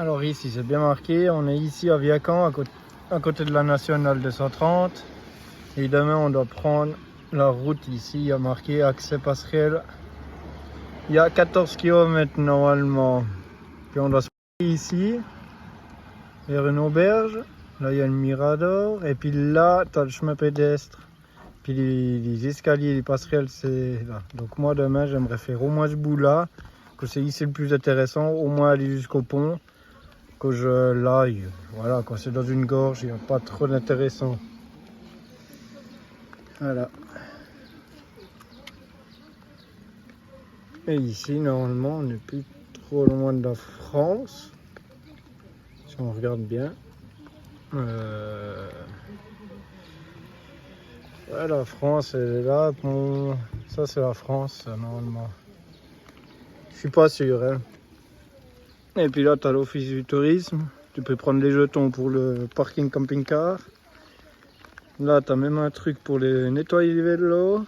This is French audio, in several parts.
Alors ici c'est bien marqué, on est ici à Viacan, à côté de la nationale 230. Et demain on doit prendre la route ici, il y a marqué accès passerelle. Il y a 14 km normalement. Puis on doit se passer ici, vers une auberge. Là il y a le mirador. Et puis là tu as le chemin pédestre. Puis les escaliers, les passerelles c'est là. Donc moi demain j'aimerais faire au moins ce bout là. Que c'est ici le plus intéressant, au moins aller jusqu'au pont. Que je l'aille, voilà, quand c'est dans une gorge, il n'y a pas trop d'intéressant. Voilà. Et ici, normalement, on n'est plus trop loin de la France. Si on regarde bien. Ouais, la France, elle est là. Bon, ça, c'est la France, normalement. Je suis pas sûr, hein. Et puis là, tu as l'office du tourisme. Tu peux prendre les jetons pour le parking camping-car. Là, tu as même un truc pour les nettoyer les vélos.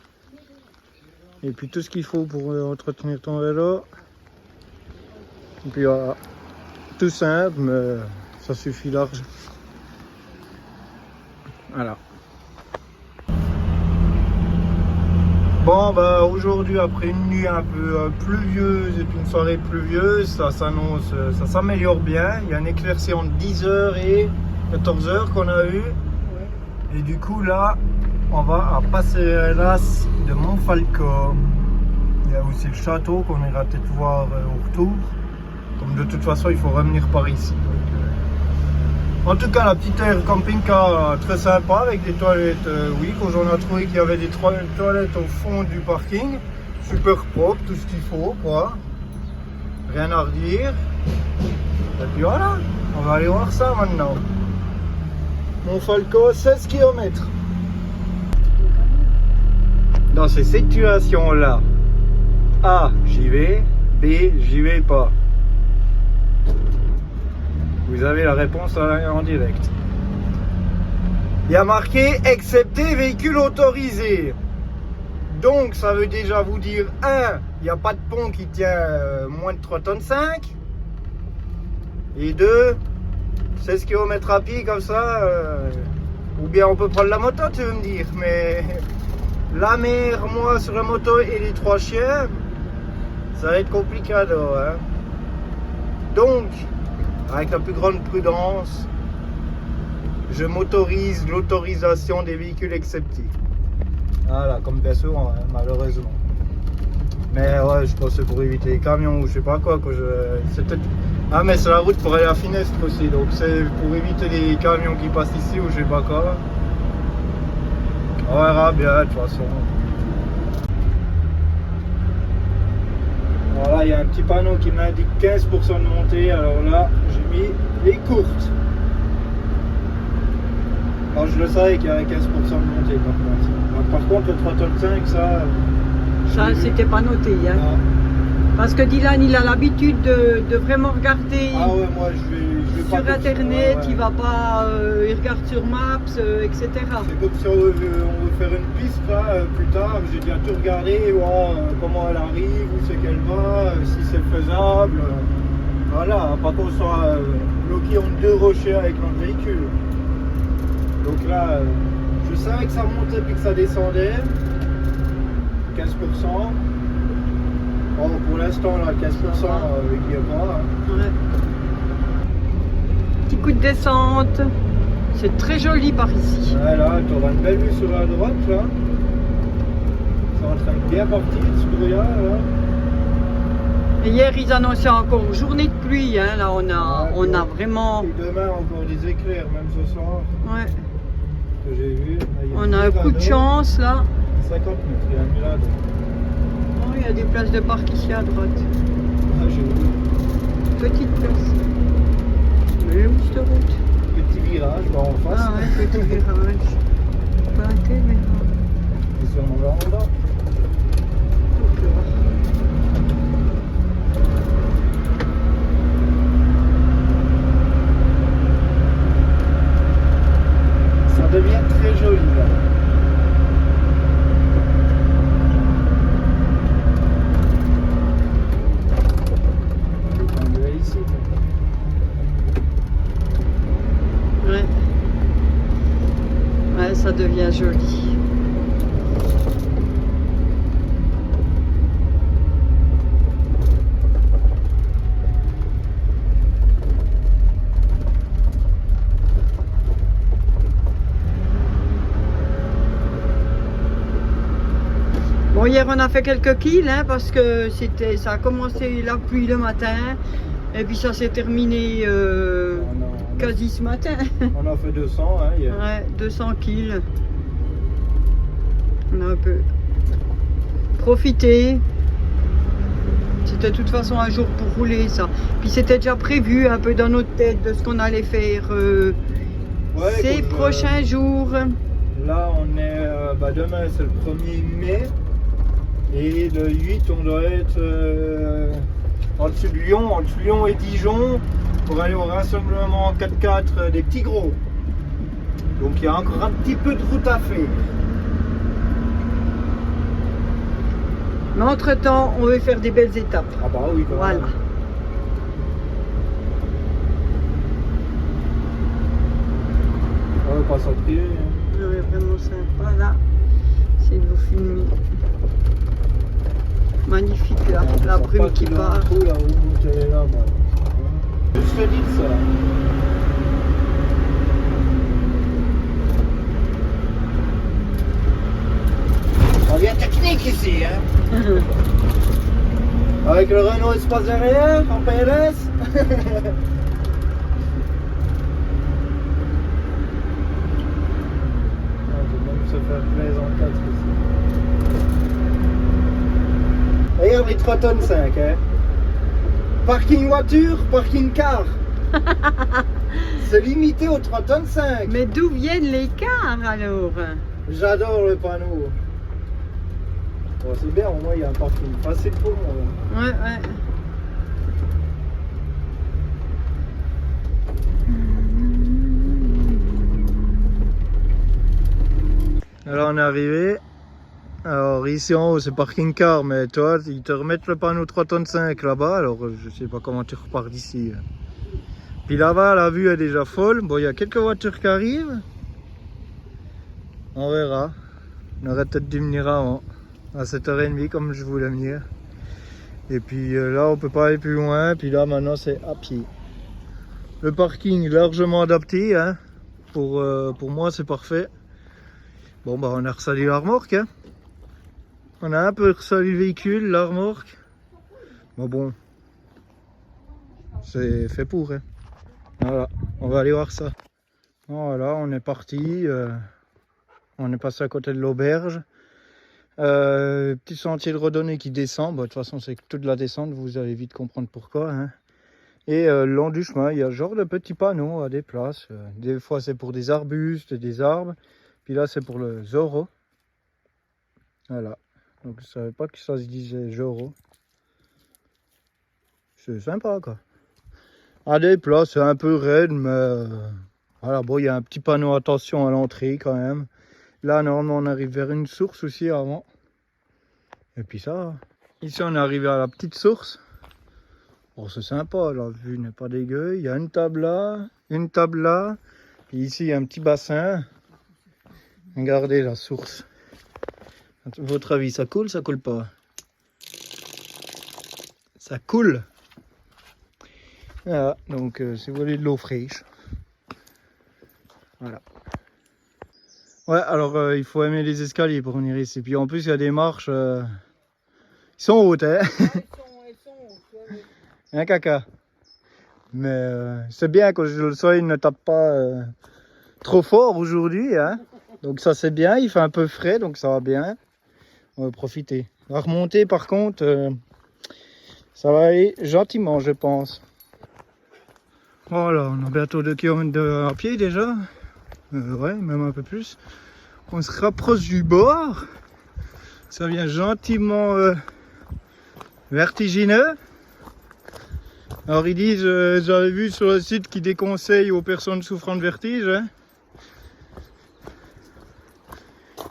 Et puis tout ce qu'il faut pour entretenir ton vélo. Et puis voilà, tout simple, mais ça suffit large. Voilà. Bon, bah aujourd'hui, après une nuit un peu pluvieuse et une soirée pluvieuse, ça s'annonce, ça s'améliore bien. Il y a un éclairci entre 10h et 14h qu'on a eu. Et du coup, là, on va à Passerellas de Monfalcone. Il y a aussi le château qu'on ira peut-être voir au retour. Comme de toute façon, il faut revenir par ici. En tout cas, la petite aire camping-car très sympa avec des toilettes. Oui, quand j'en ai trouvé qu'il y avait des toilettes au fond du parking. Super propre, tout ce qu'il faut, quoi. Rien à redire. Et puis voilà, on va aller voir ça maintenant. Monfalcone, 16 km. Dans ces situations-là, A, j'y vais, B, j'y vais pas. Vous avez la réponse en direct. Il y a marqué excepté véhicule autorisé. Donc ça veut déjà vous dire 1, il n'y a pas de pont qui tient moins de 3,5 tonnes. Et 2, 16 km à pied comme ça. Ou bien on peut prendre la moto, tu veux me dire. Mais la mère, moi sur la moto et les 3 chiens, ça va être compliqué, hein. Donc, avec la plus grande prudence, je m'autorise l'autorisation des véhicules exceptés. Voilà, comme bien sûr, hein, malheureusement. Mais ouais, je pense que c'est pour éviter les camions ou je sais pas quoi. Ah, mais c'est la route pour aller à Finestre aussi, donc c'est pour éviter les camions qui passent ici ou je sais pas quoi. On verra bien de toute façon. Voilà, il y a un petit panneau qui m'indique 15% de montée, alors là j'ai mis les courtes. Alors je le savais qu'il y avait 15% de montée par contre. Alors, par contre le 3,5 tonnes, ça c'était pas noté, hein. Ah. Parce que Dylan il a l'habitude de vraiment regarder. Ah ouais, moi je vais sur pas internet, ouais. Il va pas, il regarde sur Maps, etc. C'est comme si on veut faire une piste là, plus tard, j'ai déjà tout regardé, voir comment elle arrive, où c'est qu'elle va, si c'est faisable. Voilà, pas qu'on soit bloqué entre 2 rochers avec notre véhicule. Donc là, je savais que ça montait puis que ça descendait. 15%. Bon, pour l'instant, là, 15%, il n'y a pas. Hein. Ouais. Petit coup de descente. C'est très joli par ici. Voilà, tu auras une belle vue sur la droite là. C'est en train de bien partir ce brouillard là. Et hier ils annonçaient encore journée de pluie, hein. Là on a vraiment. Et demain encore des éclairs, même ce soir. Ouais. Que j'ai vu. Là, on a un coup de chance là. 50 mètres, il y a un mulade. Oh, il y a des places de parc ici à droite. Ah, j'ai vu. Petite place. Mais où cette route? Petit virage, là en face. Ah ouais, petit virage. Pas intéressant. Et si on va en bas. Ça devient très joli là. joli. Bon, hier on a fait quelques kills hein, parce que ça a commencé la pluie le matin et puis ça s'est terminé quasi ce matin. On a fait 200 hein, hier. Ouais, 200 kills. On a un peu profité. C'était de toute façon un jour pour rouler ça. Puis c'était déjà prévu un peu dans notre tête de ce qu'on allait faire ces prochains jours. Là on est, demain c'est le 1er mai. Et le 8, on doit être en dessous de Lyon, entre Lyon et Dijon, pour aller au rassemblement 4x4 des petits gros. Donc il y a encore un petit peu de route à faire. Mais entre-temps, on veut faire des belles étapes. Ah bah oui, quand même. Voilà. On va pas s'en priver. C'est vraiment sympa là. C'est de vous filmer. Magnifique là, la brume qui part. Je te dis ça. On vient technique ici, hein. Avec le Renault espace derrière, en PLS. Se faire plaisir en 4 ici. Regarde les 3 tonnes 5 hein. Parking voiture, parking car. C'est limité aux 3 tonnes 5. Mais d'où viennent les cars alors? J'adore le panneau. Bon, c'est bien, au moins il y a un parking facile pour moi. Ouais. Alors on est arrivé. Alors ici en haut c'est parking car, mais toi ils te remettent le panneau 3 tonnes 5 là-bas, alors je sais pas comment tu repars d'ici. Puis là-bas la vue est déjà folle. Bon, il y a quelques voitures qui arrivent. On verra. On aurait peut-être dû venir avant, à 7h30 comme je voulais venir. Et puis là on peut pas aller plus loin, puis là maintenant c'est à pied. Le parking largement adapté, hein. Pour moi c'est parfait. Bon bah on a resali la remorque hein. On a un peu resali le véhicule, la remorque. Bon, c'est fait pour hein. Voilà, on va aller voir ça. Voilà, on est parti. On est passé à côté de l'auberge. Petit sentier de randonnée qui descend. Bon, de toute façon c'est toute la descente, vous allez vite comprendre pourquoi hein. Et le long du chemin, il y a genre de petits panneaux à des places. Des fois c'est pour des arbustes, des arbres. Puis là c'est pour le Zorro. Voilà. Donc je savais pas que ça se disait Zorro. C'est sympa quoi. À des places c'est un peu raide, mais voilà, bon il y a un petit panneau attention à l'entrée quand même. Là normalement on arrive vers une source aussi avant. Et puis ça. Ici on est arrivé à la petite source. Bon c'est sympa, la vue n'est pas dégueu. Il y a une table là, une table là. Puis ici il y a un petit bassin. Regardez la source. À votre avis, ça coule pas? Ça coule. Voilà, donc si vous voulez de l'eau fraîche. Voilà. Ouais, alors il faut aimer les escaliers pour venir ici. Puis en plus, il y a des marches. Ils sont hautes, hein. Elles sont hautes. Un caca. Mais c'est bien que le soleil ne tape pas trop fort aujourd'hui, hein. Donc ça c'est bien, il fait un peu frais, donc ça va bien. On va profiter. La remontée par contre, ça va aller gentiment je pense. Voilà, on a bientôt 2 km à pied déjà. Ouais, même un peu plus. On se rapproche du bord. Ça vient gentiment vertigineux. Alors ils disent, j'avais vu sur le site qui déconseille aux personnes souffrant de vertige. Hein.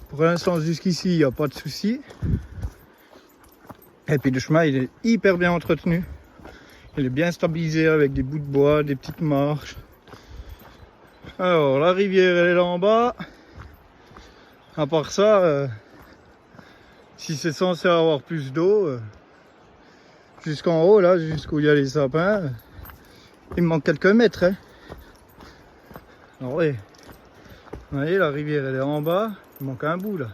Pour l'instant jusqu'ici il n'y a pas de souci. Et puis le chemin il est hyper bien entretenu. Il est bien stabilisé avec des bouts de bois, des petites marches. Alors la rivière elle est là en bas. À part ça, si c'est censé avoir plus d'eau, jusqu'en haut, là, jusqu'où il y a les sapins, il me manque quelques mètres. Hein. Alors, oui. Vous voyez, la rivière, elle est en bas. Il manque un bout, là.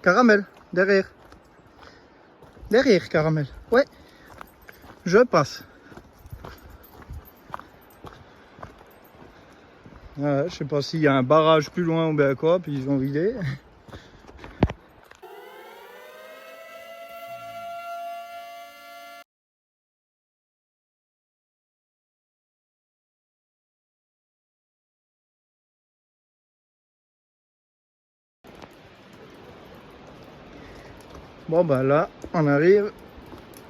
Caramel, derrière. Derrière, Caramel. Ouais. Je passe. Je sais pas s'il y a un barrage plus loin ou bien quoi, puis ils ont vidé. Bon bah là, on arrive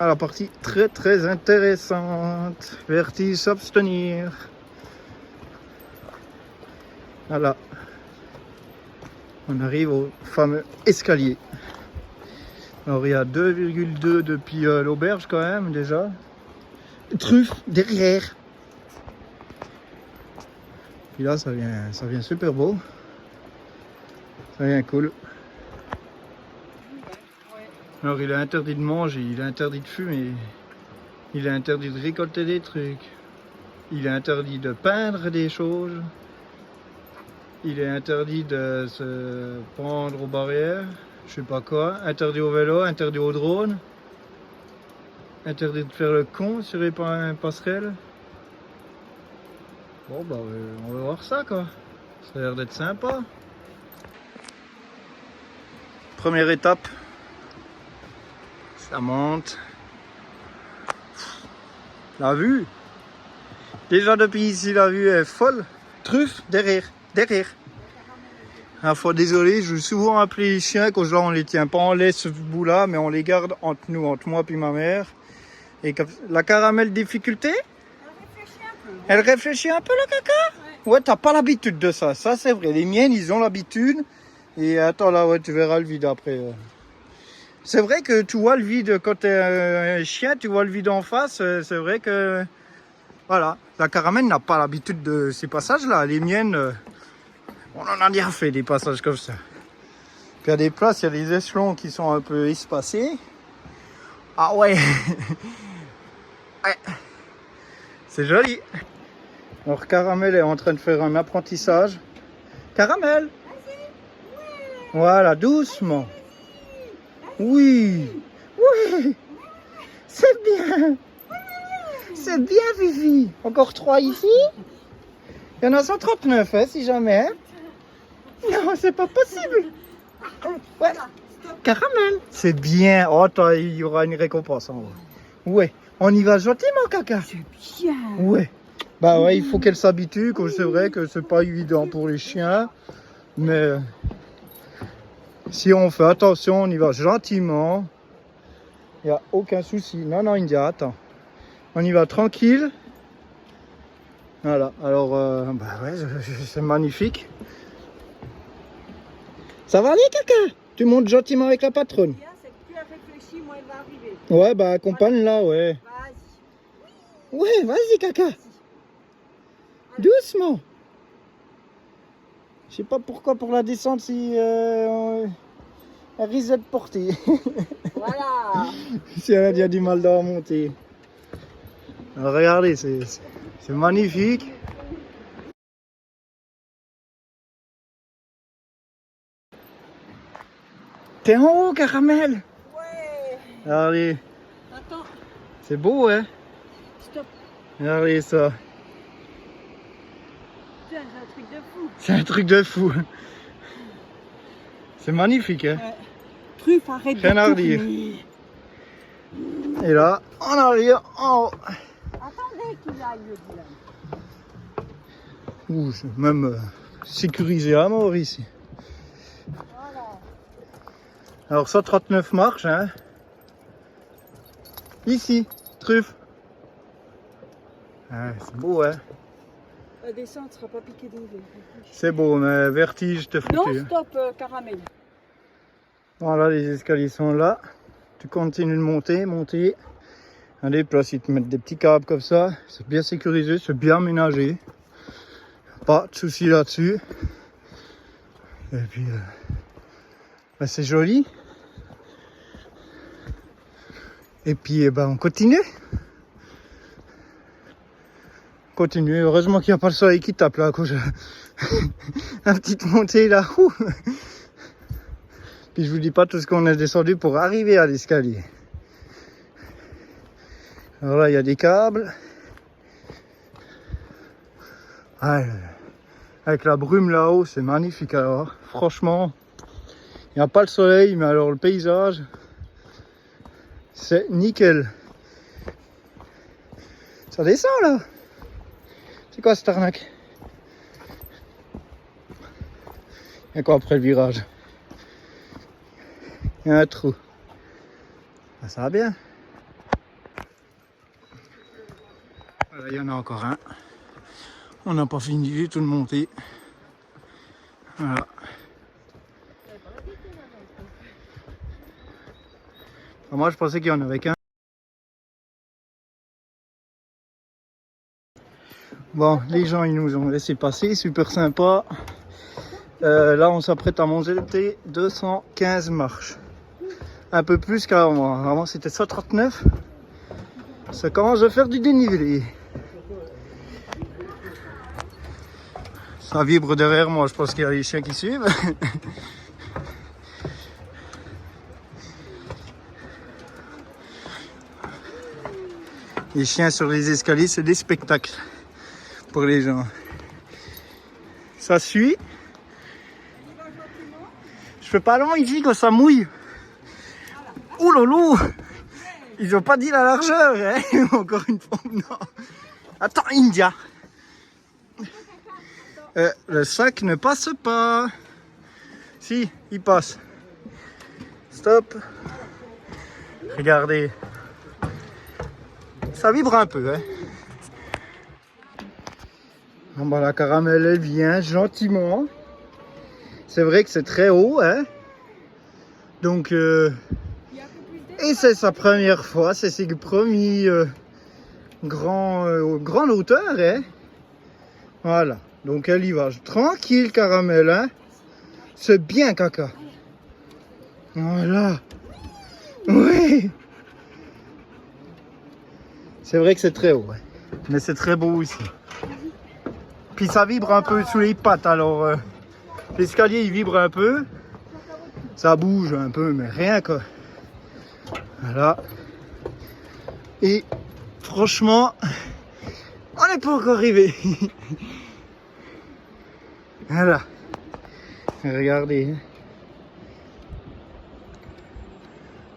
à la partie très intéressante. Vertige s'abstenir. Voilà. On arrive au fameux escalier. Alors il y a 2,2 depuis l'auberge quand même déjà. Truffe derrière. Puis là ça vient super beau. Ça vient cool. Alors il est interdit de manger, il est interdit de fumer, il est interdit de récolter des trucs, il est interdit de peindre des choses, il est interdit de se prendre aux barrières, je sais pas quoi, interdit au vélo, interdit au drone, interdit de faire le con sur les passerelles. Bon bah on va voir ça quoi, ça a l'air d'être sympa. Première étape. Ça monte. La vue. Déjà depuis ici la vue est folle. Truffe derrière. Ah, faut désolé, je vais souvent appeler les chiens quand on les tient pas en laisse ce bout là, mais on les garde entre nous, entre moi puis ma mère. Et la Caramel difficulté. Elle réfléchit un peu la caca. Ouais, t'as pas l'habitude de ça. Ça c'est vrai. Les miennes ils ont l'habitude. Et attends là ouais tu verras le vide après. C'est vrai que tu vois le vide quand t'es un chien, tu vois le vide en face. C'est vrai que voilà, la Caramel n'a pas l'habitude de ces passages-là. Les miennes, on en a déjà fait des passages comme ça. Puis il y a des places, il y a des échelons qui sont un peu espacés. Ah ouais, ouais. C'est joli. Alors Caramel est en train de faire un apprentissage. Caramel, voilà, doucement. Oui, oui, c'est bien. C'est bien, Vivi. Encore 3 ici. Il y en a 139, hein, si jamais. Hein. Non, c'est pas possible. Ouais. Caramel. C'est bien. Oh, il y aura une récompense en haut. Ouais. On y va gentiment, caca. C'est bien. Ouais. Bah ouais, il faut qu'elle s'habitue. C'est vrai que c'est pas évident pour les chiens. Mais si on fait attention, on y va gentiment. Il n'y a aucun souci. Non, non, India, attends. On y va tranquille. Voilà, alors, bah ouais, c'est magnifique. Ça va aller, caca? Tu montes gentiment avec la patronne. C'est que plus elle réfléchit, moins elle va arriver. Ouais, bah accompagne-la, ouais. Vas-y. Ouais, vas-y, caca. Doucement. Je sais pas pourquoi pour la descente, si elle risque d'être portée. Voilà. Si elle a déjà du mal d'en monter. Alors, regardez, c'est magnifique. T'es en haut, Caramel. Ouais. Regardez. Attends. C'est beau, hein? Stop. Regardez ça. Putain, c'est un truc de fou. C'est un truc de fou. C'est magnifique, hein? Ouais. Truffe, arrête Rien à de redire. tourner. Et là, en arrière, en haut. Attendez qu'il aille le vilain. Ouh, c'est même sécurisé à mort ici. Voilà. Alors 139 marches, hein. Ici, Truffe. Ouais, c'est beau, hein. La descente sera pas piquée d'hiver. C'est beau, mais vertige te Non, foutu. stop, Caramel. Voilà, les escaliers sont là. Tu continues de monter. À des places, ils te mettent des petits câbles comme ça. C'est bien sécurisé, c'est bien aménagé. Pas de soucis là-dessus. Et puis, Ben, c'est joli. Et puis eh ben, on continue. Continue. Heureusement qu'il n'y a pas le soleil qui tape là à cause de la petite montée là. Ouh. Puis je vous dis pas tout ce qu'on a descendu pour arriver à l'escalier. Alors là il y a des câbles. Ah, avec la brume là-haut, c'est magnifique alors. Franchement, il n'y a pas le soleil, mais alors le paysage, c'est nickel. Ça descend là. C'est quoi cette arnaque? Il y a quoi après le virage? Il y a un trou. Ah, ça va bien. Voilà, il y en a encore un. On n'a pas fini du tout de monter. Voilà. Moi je pensais qu'il y en avait qu'un. Bon, les gens ils nous ont laissé passer, super sympa. Là on s'apprête à monter 215 marches. Un peu plus qu'avant. Avant c'était 139. Ça commence à faire du dénivelé. Ça vibre derrière moi, je pense qu'il y a les chiens qui suivent. Les chiens sur les escaliers, c'est des spectacles pour les gens. Ça suit. Je fais pas long ici quand ça mouille. Ouh loulou. Ils ont pas dit la largeur, hein. Encore une fois, non. Attends, India. Le sac ne passe pas. Si, il passe. Stop. Regardez. Ça vibre un peu, hein. Bon, bah, la caramel, elle vient gentiment. C'est vrai que c'est très haut, hein. Donc, et c'est sa première fois, c'est ses premiers grande hauteur, hein. Voilà. Donc elle y va. Tranquille, caramel, hein. C'est bien, caca. Voilà. Oui. C'est vrai que c'est très haut, ouais. Mais c'est très beau aussi. Puis ça vibre un peu sous les pattes, alors l'escalier il vibre un peu. Ça bouge un peu, mais rien quoi. Voilà. Et franchement, on n'est pas encore arrivé. Voilà. Regardez.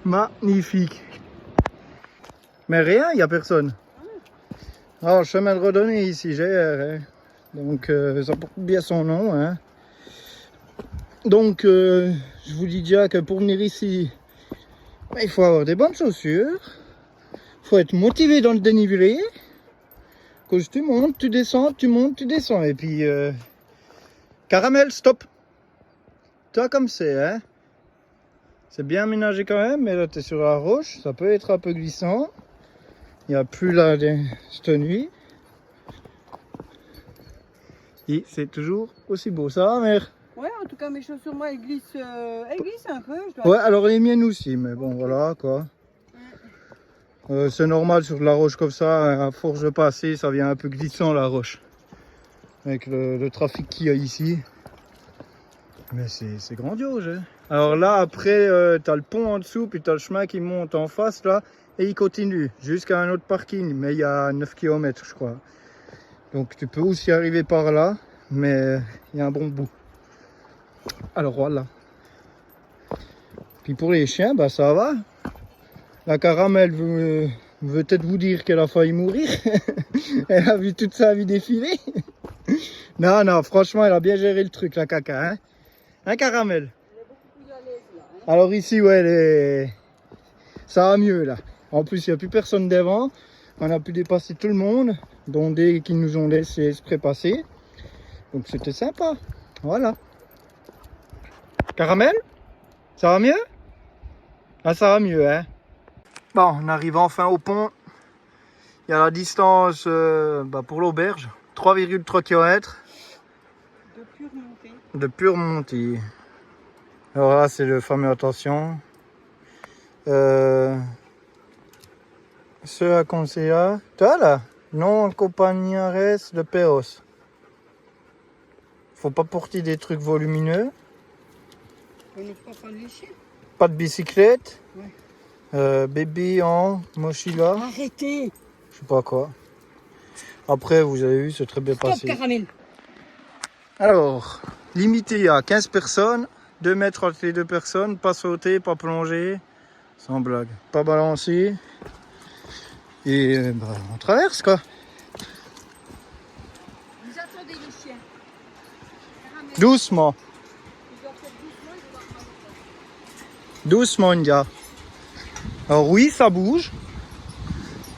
Magnifique. Mais rien, il n'y a personne. Alors, chemin de redonner ici, GR. Hein. Donc, ça porte bien son nom. Hein. Donc, je vous dis déjà que pour venir ici, il faut avoir des bonnes chaussures. Il faut être motivé dans le dénivelé. Quand tu montes, tu descends, tu montes, tu descends. Et puis, caramel, stop. Toi comme c'est, hein. C'est bien aménagé quand même, mais là, tu es sur la roche. Ça peut être un peu glissant. Il n'y a plus là cette nuit. Et c'est toujours aussi beau. Ça va, mère? Ouais, en tout cas, mes chaussures, moi, elles glissent un peu. Ouais, alors les miennes aussi, mais bon, voilà, quoi. C'est normal sur de la roche comme ça, à force de passer, ça vient un peu glissant, la roche. Avec le trafic qu'il y a ici. Mais c'est grandiose, hein. Alors là, après, tu as le pont en dessous, puis tu as le chemin qui monte en face, là. Et il continue jusqu'à un autre parking, mais il y a 9 km, je crois. Donc tu peux aussi arriver par là, mais il y a un bon bout. Alors voilà. Puis pour les chiens, bah ça va. La caramel veut peut-être vous dire qu'elle a failli mourir. Elle a vu toute sa vie défiler. Non, non, franchement, elle a bien géré le truc, la caca. Hein, hein caramel? Alors ici, ouais, ça va mieux là. En plus, il n'y a plus personne devant. On a pu dépasser tout le monde, dont des qui nous ont laissé se prépasser. Donc c'était sympa. Voilà. Caramel? Ça va mieux? Ah, ça va mieux, hein? Bon, on arrive enfin au pont. Il y a la distance pour l'auberge, 3,3 km. De pure montée. De pure montée. Alors là, c'est le fameux attention. Ce aconsella. Toi là, non accompagnares de peos. Faut pas porter des trucs volumineux. On ne pas prendre les chiens. Pas de bicyclette. Ouais. Bébé en mochila. Arrêtez. Je sais pas quoi. Après, vous avez vu, c'est très bien Stop, passé. caramel. Alors, limité à 15 personnes, 2 mètres entre les 2 personnes, pas sauter, pas plonger, sans blague, pas balancer. Et bah, on traverse quoi. Vous attendez les chiens. Caramel. Doucement. Ils doivent faire doucement, ils doivent pas faire. Doucement, India. Alors oui, ça bouge.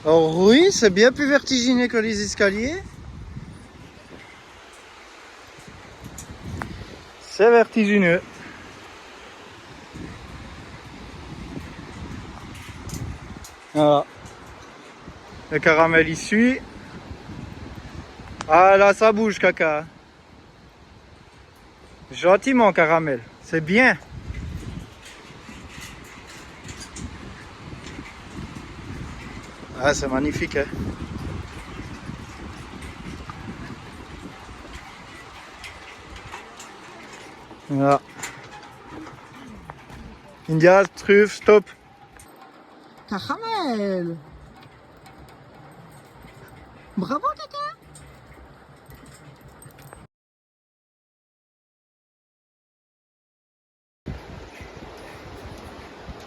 Alors oui, c'est bien plus vertigineux que les escaliers. C'est vertigineux. Voilà. Le caramel il suit. Ah là, ça bouge, caca. Gentiment, caramel. C'est bien. Ah, c'est magnifique, hein. Voilà. India, truffe, stop. Caramel. Bravo, caca.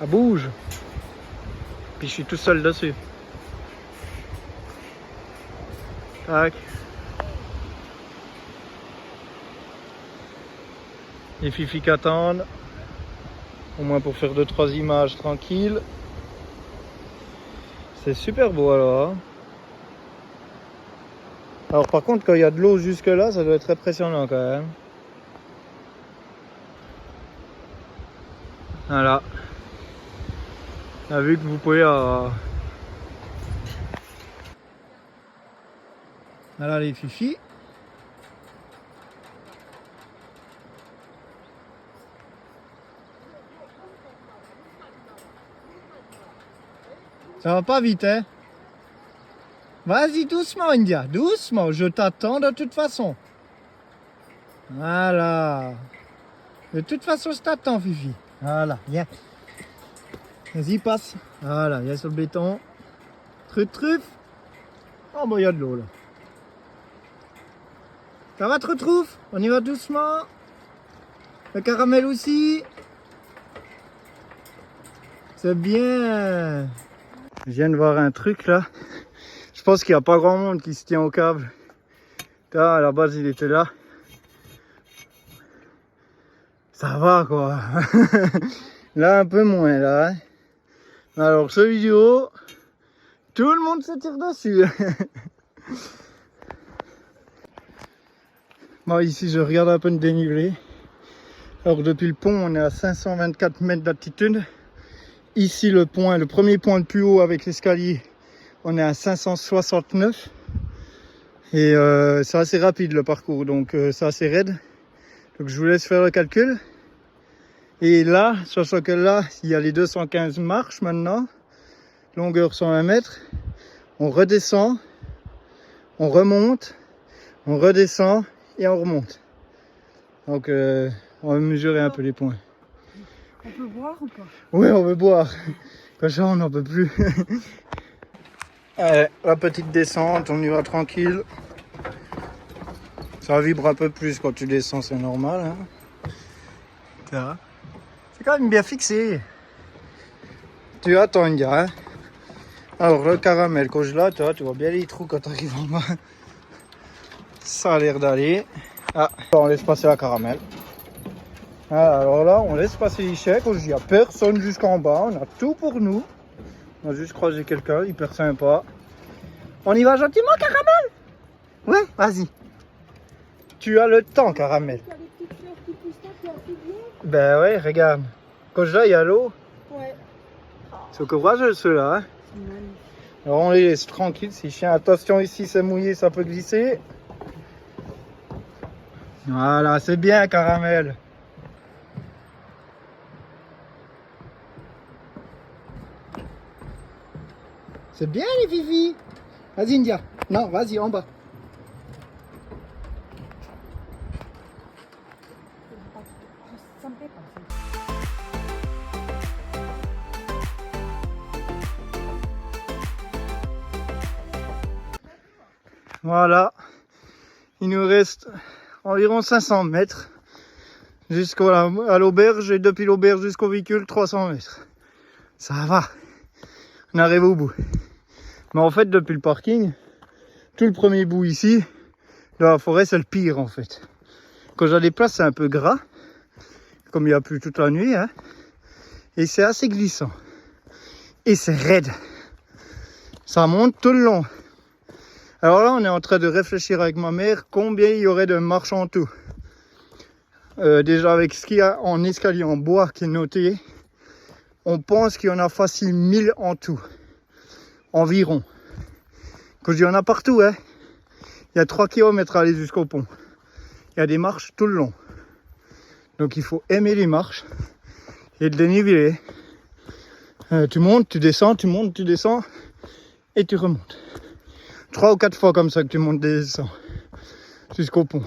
Ça bouge. Puis je suis tout seul dessus. Tac. Les Fifi qui attendent. Au moins pour faire 2-3 images tranquilles. C'est super beau alors. Hein. Alors par contre quand il y a de l'eau jusque là, ça doit être impressionnant quand même. Voilà. On a vu que vous pouvez... Voilà les Fifi. Ça va pas vite, hein? Vas-y, doucement, India, doucement, je t'attends de toute façon. Voilà. De toute façon, je t'attends, Fifi. Voilà, viens. Vas-y, passe. Voilà, viens sur le béton. Truffe. Oh, bah, il y a de l'eau, là. Ça va, truffe? On y va doucement. Le caramel aussi. C'est bien. Je viens de voir un truc là. Je pense qu'il n'y a pas grand monde qui se tient au câble. Là, à la base, il était là. Ça va quoi. Là, un peu moins là. Hein. Alors, ce vidéo, tout le monde se tire dessus. Bon, ici, je regarde un peu le dénivelé. Alors, depuis le pont, on est à 524 mètres d'altitude. Ici, le premier point le plus haut avec l'escalier, on est à 569. Et c'est assez rapide le parcours, donc c'est assez raide. Donc je vous laisse faire le calcul. Et là, sachant que là, il y a les 215 marches maintenant, longueur 120 mètres. On redescend, on remonte, on redescend et on remonte. Donc on va mesurer un peu les points. On peut boire ou pas? Oui, on veut boire. Comme ça, on n'en peut plus. Allez, la petite descente, on y va tranquille. Ça vibre un peu plus quand tu descends, c'est normal. Hein. C'est quand même bien fixé. Tu attends, India. Hein. Alors, le caramel, quand je l'ai, tu vois bien les trous quand tu arrives en bas. Ça a l'air d'aller. Ah, on laisse passer la caramel. Alors là, on laisse passer les chèques. Il n'y a personne jusqu'en bas. On a tout pour nous. On a juste croisé quelqu'un, hyper sympa. On y va gentiment, caramel? Ouais, vas-y. Tu as le temps, caramel. Il y a des petites fleurs qui poussent là, qui ont tout bien. Ben ouais, regarde. Quand je l'ai, il y a l'eau. Ouais. C'est courageux ceux-là. Hein. C'est magnifique. Alors on les laisse tranquilles, ces chiens. Attention ici, c'est mouillé, ça peut glisser. Voilà, c'est bien, caramel. C'est bien les Fifi. Vas-y India. Non, vas-y en bas. Voilà. Il nous reste environ 500 mètres jusqu'à l'auberge et depuis l'auberge jusqu'au véhicule 300 mètres. Ça va. On arrive au bout. Mais en fait, depuis le parking, tout le premier bout ici, de la forêt, c'est le pire en fait. Quand j'ai des places, c'est un peu gras, comme il y a plu toute la nuit, hein, et c'est assez glissant. Et c'est raide. Ça monte tout le long. Alors là, on est en train de réfléchir avec ma mère combien il y aurait de marches en tout. Déjà avec ce qu'il y a en escalier en bois qui est noté, on pense qu'il y en a facile 1000 en tout. Environ. Quand je dis il y en a partout, hein. Il y a 3 km à aller jusqu'au pont. Il y a des marches tout le long. Donc il faut aimer les marches et le dénivelé. Tu montes, tu descends, tu montes, tu descends et tu remontes. 3 ou 4 fois comme ça que tu montes et descends jusqu'au pont.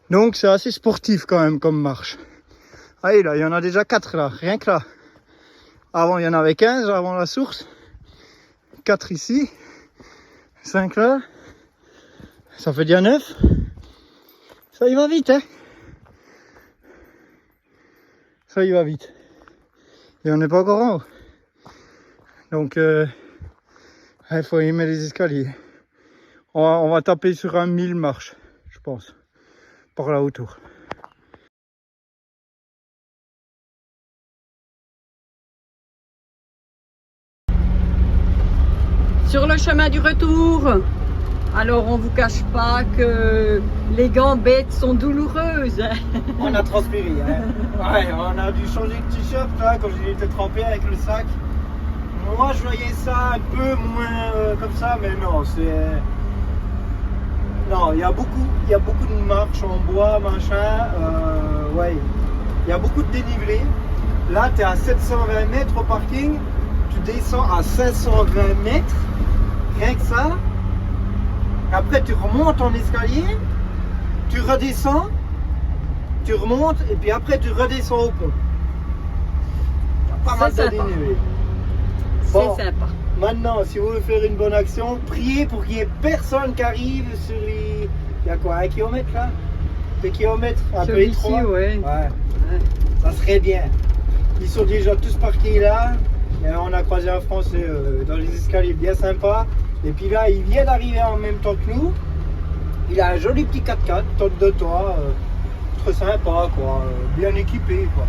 Donc c'est assez sportif quand même comme marche. Allez là, il y en a déjà 4 là, rien que là. Avant il y en avait 15 avant la source. 4 ici. 5 là. Ça fait déjà 9. Ça y va vite, hein. Ça y va vite. Et on n'est pas encore en haut. Donc il faut aimer les escaliers. On va taper sur un 1000 marches, je pense. Par là autour. Sur le chemin du retour, alors on vous cache pas que les gambettes sont douloureuses. On a transpiré, hein. Ouais, on a dû changer de t-shirt là quand j'étais trempé avec le sac. Moi je voyais ça un peu moins comme ça, mais non, c'est... Non, il y a beaucoup de marches en bois, machin, ouais. Il y a beaucoup de dénivelé. Là, tu es à 720 mètres au parking, tu descends à 520 mètres, rien que ça. Après, tu remontes en escalier, tu redescends, tu remontes, et puis après, tu redescends au pont. Il y a pas mal de dénivelé. Bon, c'est sympa. Maintenant, si vous voulez faire une bonne action, priez pour qu'il n'y ait personne qui arrive sur les... Il y a quoi, 1 kilomètre là? 2 kilomètres? Un peu étroit? Ouais. Ça serait bien. Ils sont déjà tous parqués là. Et on a croisé un Français dans les escaliers bien sympa. Et puis là, il vient d'arriver en même temps que nous. Il a un joli petit 4x4, tente de toit. Très sympa quoi, bien équipé quoi.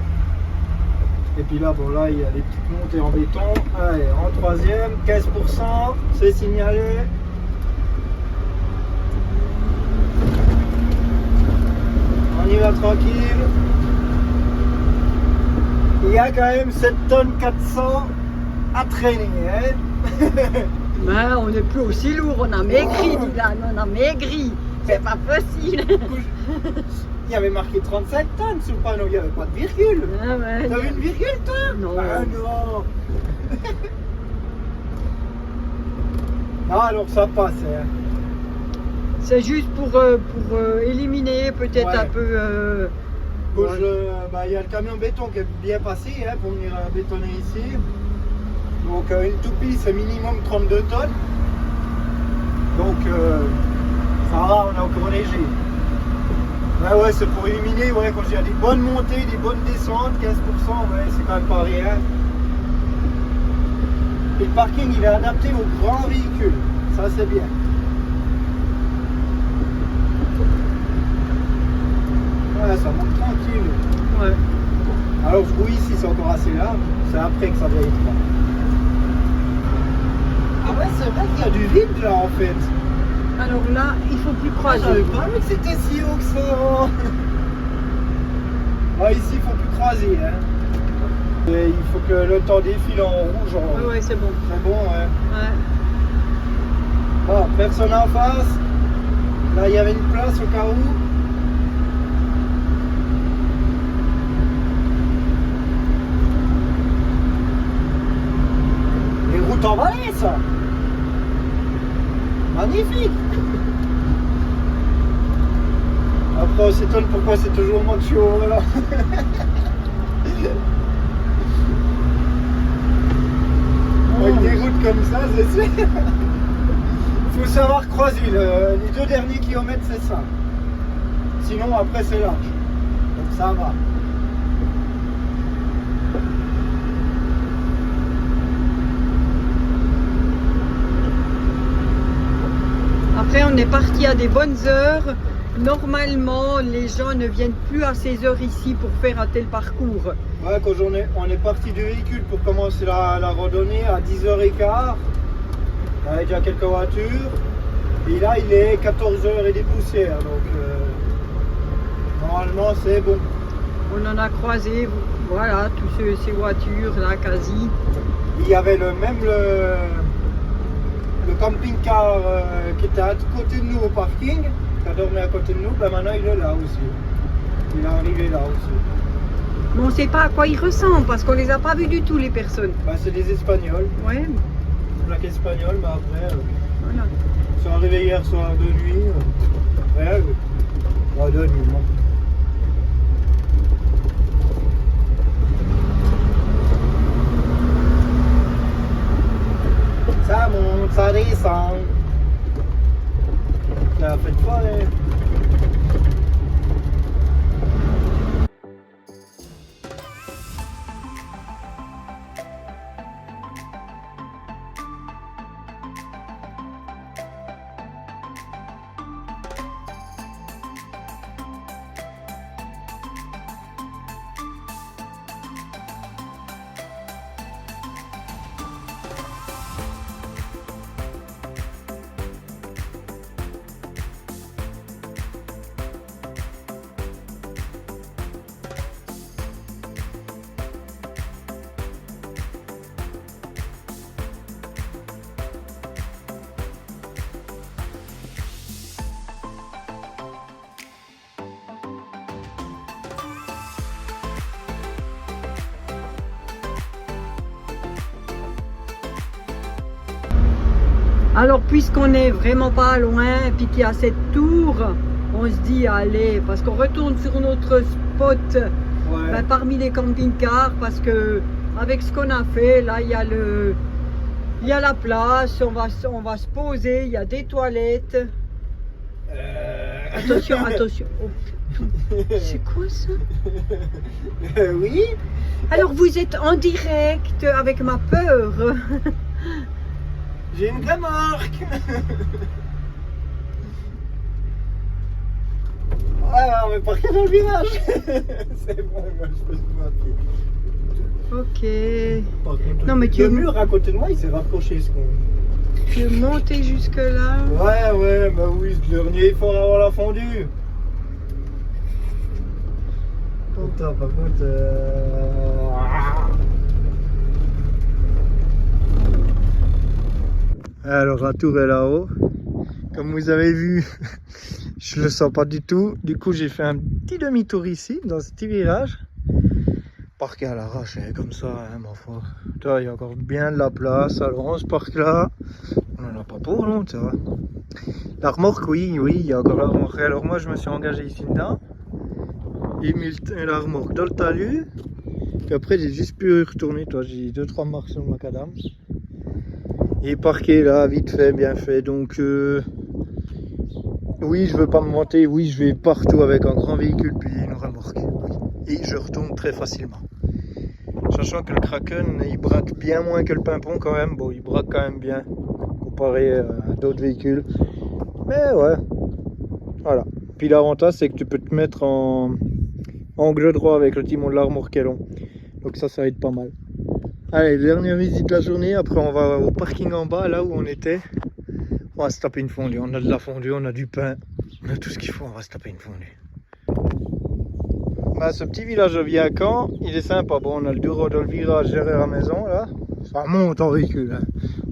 Et puis là, bon là, il y a des petites montées en béton. Allez, en troisième, 15%, c'est signalé. On y va tranquille. Il y a quand même 7 tonnes 400 à traîner. Hein. Ben, on n'est plus aussi lourd, on a maigri, Dylan, on a maigri. C'est pas possible. Il y avait marqué 35 tonnes sur le panneau, il n'y avait pas de virgule. Ah ouais. T'as vu une virgule toi? Non. Ah non. Ah alors ça passe. Hein. C'est juste pour éliminer peut-être Ouais. un peu... Gauche, il y a le camion béton qui est bien passé hein, pour venir bétonner ici. Donc une toupie c'est minimum 32 tonnes. Donc ça va, on est encore léger. Ouais, c'est pour éliminer, ouais, quand il y a des bonnes montées, des bonnes descentes, 15%, ouais, c'est quand même pas rien. Et le parking, il est adapté aux grands véhicules, ça c'est bien. Ouais, ça monte tranquille. Ouais. Alors je trouve ici, c'est encore assez large, c'est après que ça doit être droit. Ah ouais, c'est vrai qu'il y a du vide là en fait. Alors là, il faut plus Je croiser. savais pas mais que c'était si haut que ça. Ah, ici, il faut plus croiser. Hein. Et il faut que le temps défile en rouge. Ouais, c'est bon. C'est bon, ouais. Ouais. Bon, personne en face. Là, il y avait une place au cas où. Les route en vallée, ça. Magnifique. Après, on s'étonne pourquoi c'est toujours moi que je suis au volant. Avec des routes comme ça, c'est sûr. Il faut savoir croiser. Les 2 derniers kilomètres, c'est ça. Sinon, après, c'est large. Donc ça va. Après, on est parti à des bonnes heures. Normalement, les gens ne viennent plus à ces heures ici pour faire un tel parcours. Ouais, quand on est parti du véhicule pour commencer la randonnée à 10h15. Il y avait déjà quelques voitures. Et là, il est 14h et des poussières. Donc, normalement, c'est bon. On en a croisé, voilà, toutes ces voitures là, quasi. Il y avait le camping-car qui était à côté de nous au parking, qui a dormi à côté de nous, ben maintenant il est là aussi. Il est arrivé là aussi. Mais on ne sait pas à quoi ils ressemblent parce qu'on les a pas vus du tout, les personnes. Ben, c'est des Espagnols, Ouais, plaque espagnole, mais après, voilà. ils sont arrivés hier soir de nuit. Ouais, ouais, de nuit, non. Ça monte, ça descend. La fête folle. Alors, puisqu'on est vraiment pas loin, puis qu'il y a cette tour, on se dit, allez, parce qu'on retourne sur notre spot Ouais. ben, parmi les camping-cars, parce que avec ce qu'on a fait, là, il y a la place, on va se poser, il y a des toilettes. Attention, attention. Oh. C'est quoi ça? Oui. Alors, vous êtes en direct avec ma peur. J'ai une remorque. Ah, on va parquer dans le virage. C'est bon, moi je peux se voir. Ok. Par contre, Non, mais tu le veux- mur à côté de moi, il s'est rapproché ce con. Tu veux monter jusque là? Ouais, bah oui, ce dernier, il faut avoir la fondue. Putain, par contre. Alors la tour est là-haut. Comme vous avez vu, je le sens pas du tout. Du coup, j'ai fait un petit demi-tour ici, dans ce petit virage. Parqué à l'arrache, comme ça, hein, ma foi. Il y a encore bien de la place. Alors on se parque là. On n'en a pas pour long, tu vois. La remorque, oui, il y a encore la remorque. Alors moi, je me suis engagé ici dedans. J'ai mis la remorque dans le talus. Puis après, j'ai juste pu retourner. J'ai 2-3 marques sur le macadam. Il est parqué là, vite fait, bien fait. Donc, oui, je veux pas me monter. Oui, je vais partout avec un grand véhicule, puis une remorque. Oui. Et je retourne très facilement. Sachant que le Kraken, il braque bien moins que le Pimpon quand même. Bon, il braque quand même bien, comparé à d'autres véhicules. Mais ouais, voilà. Puis l'avantage, c'est que tu peux te mettre en angle droit avec le timon de la remorque est long. Donc ça aide pas mal. Allez, dernière visite de la journée. Après, on va au parking en bas, là où on était. On va se taper une fondue. On a de la fondue, on a du pain. On a tout ce qu'il faut, on va se taper une fondue. Bah, ce petit village de Viacan, il est sympa. Bon, on a le bureau dans le virage derrière la maison, là. Ça monte en véhicule. Hein.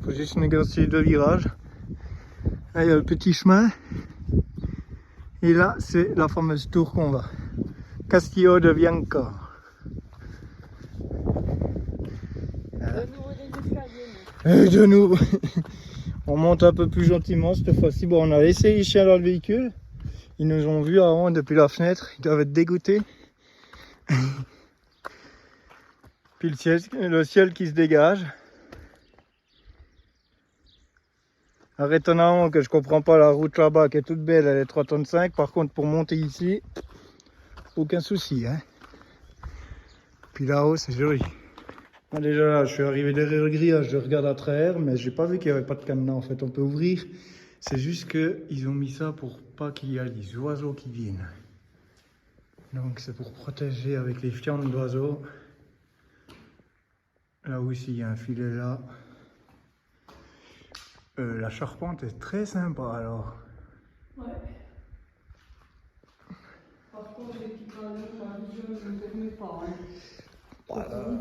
Faut juste négocier 2 virages. Là, il y a le petit chemin. Et là, c'est la fameuse tour qu'on va. Castillo de Viacan. Et de nous, on monte un peu plus gentiment cette fois-ci. Bon, on a laissé les chiens dans le véhicule. Ils nous ont vus avant depuis la fenêtre. Ils doivent être dégoûtés. Puis le ciel qui se dégage. Alors étonnamment que je comprends pas la route là-bas qui est toute belle, elle est 3,5 tonnes. Par contre pour monter ici, aucun souci. Hein. Puis là-haut c'est joli. Moi, déjà là, je suis arrivé derrière le grillage, je regarde à travers, mais j'ai pas vu qu'il n'y avait pas de cadenas en fait. On peut ouvrir. C'est juste qu'ils ont mis ça pour pas qu'il y ait des oiseaux qui viennent. Donc c'est pour protéger avec les fientes d'oiseaux. Là aussi il y a un filet là. La charpente est très sympa alors. Ouais. Par contre, les petits panneaux, la vision ne permet pas. Hein. Voilà.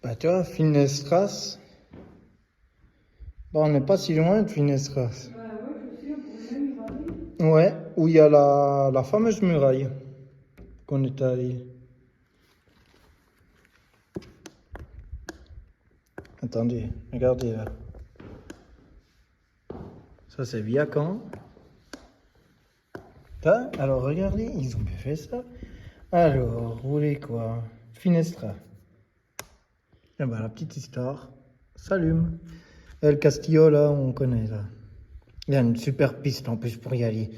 Bah tu vois, Finestras. Bah, on n'est pas si loin de Finestras. Ouais, je sais, on pourrait même y aller. Ouais, où il y a la fameuse muraille qu'on est allé. Attendez, regardez là. Ça c'est Viacan. Alors regardez, ils ont bien fait ça. Alors, vous voulez quoi? Finestra. Et ben la petite histoire s'allume. Le Castillo là, on connaît là. Il y a une super piste en plus pour y aller.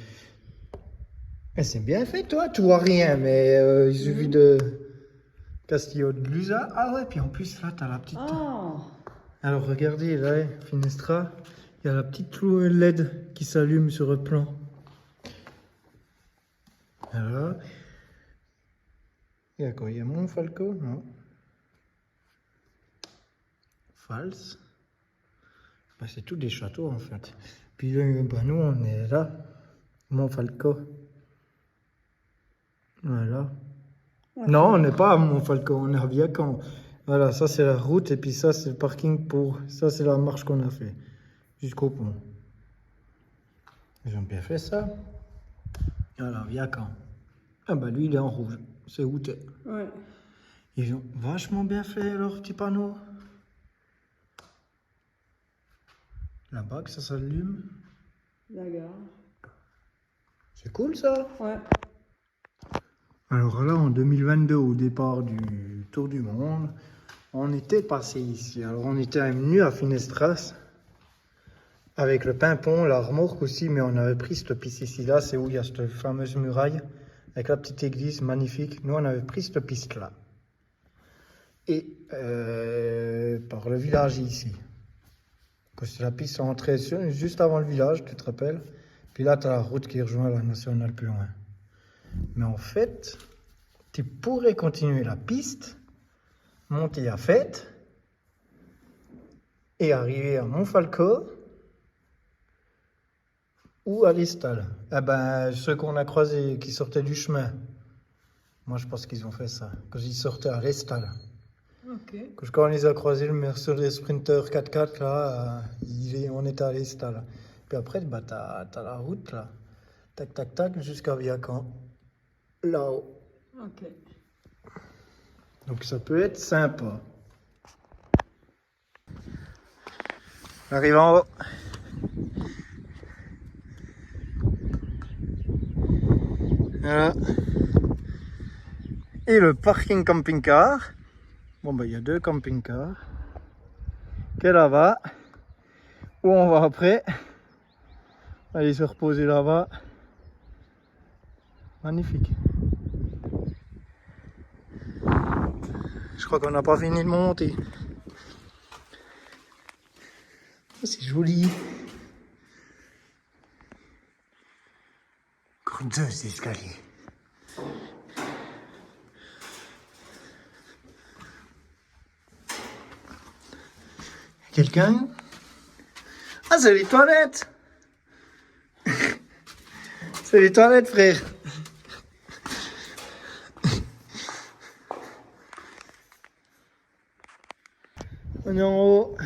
Et c'est bien fait toi, tu vois rien, mais il suffit de Castillo de Glusa. Ah ouais, puis en plus là t'as la petite. Ah. Alors regardez là, Finestra, il y a la petite clou LED qui s'allume sur le plan. Alors, il y a quoi? Il y a Montfalco? Non. Fals. Bah, c'est tous des châteaux en fait. Puis bah, nous on est là, Montfalco. Voilà. Ouais, non, on n'est pas à Montfalco, on est à Viacan. Voilà, ça c'est la route et puis ça c'est le parking pour... Ça c'est la marche qu'on a fait jusqu'au pont. Ils ont bien fait ça. Voilà, Viacan. Ah bah lui il est en rouge, c'est où ouais. Ils ont vachement bien fait leur petit panneau. Là-bas que ça s'allume. La gare. C'est cool ça. Ouais. Alors là en 2022 au départ du Tour du Monde, on était passé ici. Alors on était venu à Finestras avec le pimpon, la remorque aussi, mais on avait pris cette piste ici. Là c'est où il y a cette fameuse muraille. Avec la petite église magnifique, nous on avait pris cette piste là. Et par le village ici. C'est la piste entrée juste avant le village, tu te rappelles. Puis là tu as la route qui rejoint la nationale plus loin. Mais en fait, tu pourrais continuer la piste, monter à Fête et arriver à Montfalco ou à l'Estal. Eh ben, ceux qu'on a croisés qui sortaient du chemin, moi je pense qu'ils ont fait ça, quand ils sortaient à l'Estal. Okay. Quand on les a croisés, le Mercedes Sprinter 4x4, là, on était à l'Estal. Puis après, bah, t'as la route, là. Tac, tac, tac, jusqu'à Viacan. Là-haut. Ok. Donc ça peut être sympa. On arrive en haut. Voilà. Et le parking camping-car. Bon bah il y a deux camping-cars. Qui est là-bas. Où on va après. Aller se reposer là-bas. Magnifique. Je crois qu'on n'a pas fini de monter. Oh, c'est joli. Encore deux escaliers. Quelqu'un? Ah, c'est les toilettes! C'est les toilettes, frère! On est en haut.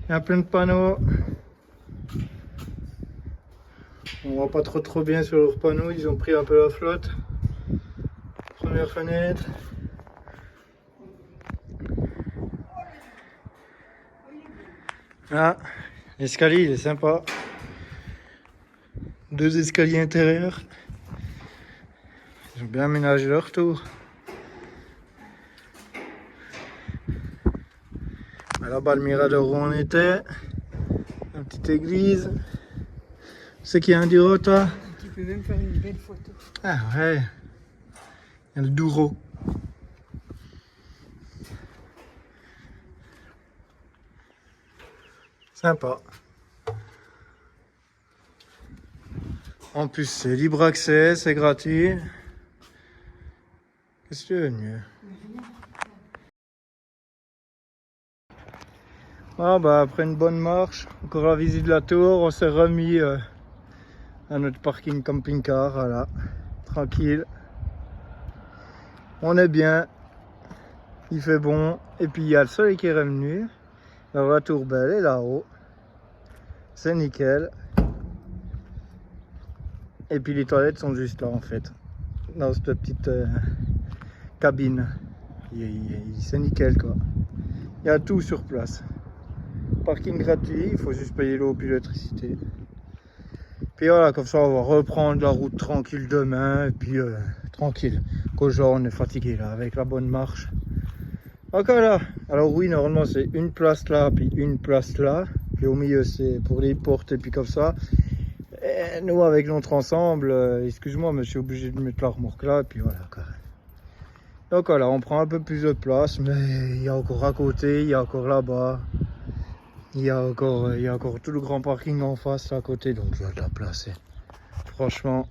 Il y a plein de panneaux. On voit pas trop bien sur leurs panneaux. Ils ont pris un peu la flotte. Première fenêtre. Ah, l'escalier il est sympa. 2 escaliers intérieurs. Ils ont bien aménagé leur tour. Là-bas, le mirador où on était. Une petite église. C'est qu'il y a un Douro, toi? Tu peux même faire une belle photo. Ah ouais. Il y a le Douro. Sympa. En plus, c'est libre accès, c'est gratuit. Qu'est-ce que tu veux de mieux? Ah bah après une bonne marche, encore la visite de la tour, on s'est remis à notre parking camping-car, voilà, tranquille. On est bien, il fait bon, et puis il y a le soleil qui est revenu. Alors la tour belle est là-haut, c'est nickel. Et puis les toilettes sont juste là en fait, dans cette petite cabine. C'est nickel quoi, il y a tout sur place. Parking gratuit, il faut juste payer l'eau puis l'électricité. Puis voilà, comme ça on va reprendre la route tranquille demain, et puis tranquille. Qu'aujourd'hui on est fatigué là, avec la bonne marche. Donc voilà, alors oui, normalement c'est une place là, puis une place là. Puis au milieu c'est pour les portes, et puis comme ça. Et nous avec notre ensemble, excuse-moi, mais je suis obligé de mettre la remorque là, et puis voilà quoi. Donc voilà, on prend un peu plus de place, mais il y a encore à côté, il y a encore là-bas. Il y a encore tout le grand parking en face à côté, donc il y a de la place. Franchement,